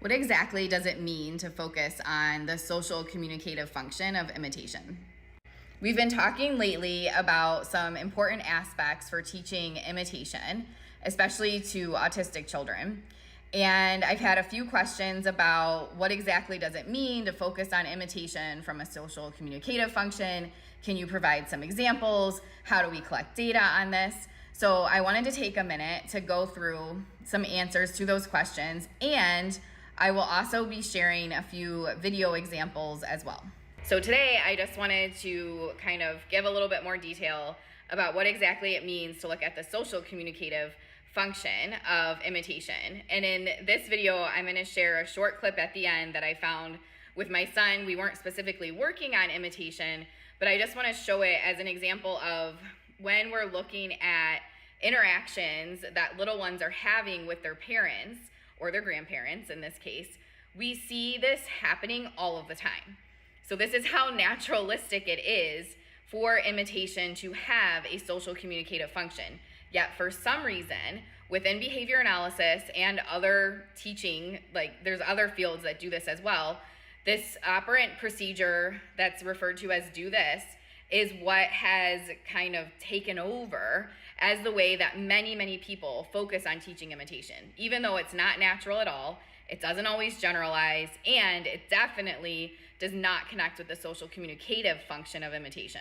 What exactly does it mean to focus on the social communicative function of imitation? We've been talking lately about some important aspects for teaching imitation, especially to autistic children. And I've had a few questions about what exactly does it mean to focus on imitation from a social communicative function? Can you provide some examples? How do we collect data on this? So I wanted to take a minute to go through some answers to those questions, and I will also be sharing a few video examples as well. So today I just wanted to kind of give a little bit more detail about what exactly it means to look at the social communicative function of imitation. And in this video, I'm going to share a short clip at the end that I found with my son. We weren't specifically working on imitation, but I just want to show it as an example of when we're looking at interactions that little ones are having with their parents or their grandparents in this case, we see this happening all of the time. So this is how naturalistic it is for imitation to have a social communicative function. Yet for some reason, within behavior analysis and other teaching, like there's other fields that do this as well, this operant procedure that's referred to as do this is what has kind of taken over as the way that many people focus on teaching imitation. Even though it's not natural at all, it doesn't always generalize, and it definitely does not connect with the social communicative function of imitation.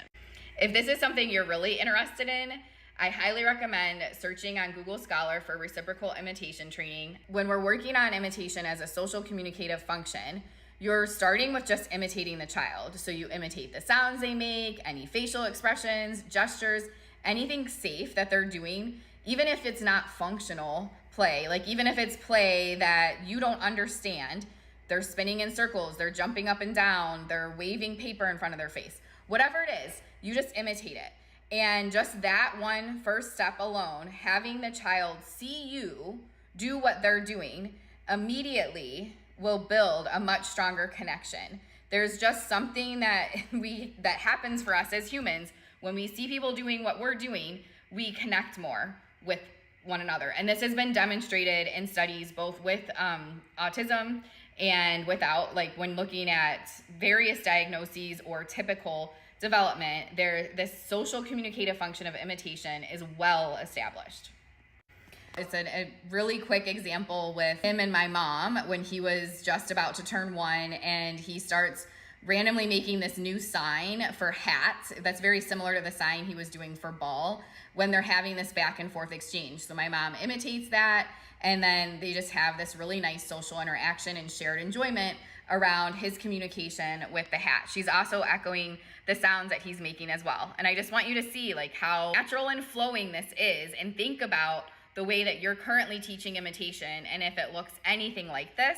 If this is something you're really interested in, I highly recommend searching on Google Scholar for reciprocal imitation training. When we're working on imitation as a social communicative function, you're starting with just imitating the child. So you imitate the sounds they make, any facial expressions, gestures, anything safe that they're doing, even if it's not functional play. Like even if it's play that you don't understand, they're spinning in circles, they're jumping up and down, they're waving paper in front of their face. Whatever it is, you just imitate it. And just that one first step alone, having the child see you do what they're doing, immediately will build a much stronger connection. There's just something that happens for us as humans. When we see people doing what we're doing, we connect more with one another. And this has been demonstrated in studies both with autism and without, like when looking at various diagnoses or typical development, this social communicative function of imitation is well established. It's a really quick example with him and my mom when he was just about to turn 1, and he starts randomly making this new sign for hat that's very similar to the sign he was doing for ball when they're having this back and forth exchange. So my mom imitates that, and then they just have this really nice social interaction and shared enjoyment around his communication with the hat. She's also echoing the sounds that he's making as well. And I just want you to see like how natural and flowing this is, and think about the way that you're currently teaching imitation, and if it looks anything like this.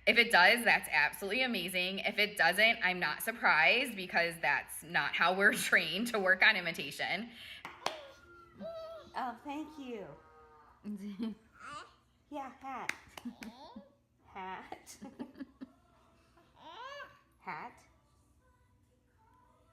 If it does, that's absolutely amazing. If it doesn't, I'm not surprised, because that's not how we're trained to work on imitation. Oh, thank you. Yeah, hat. Hat.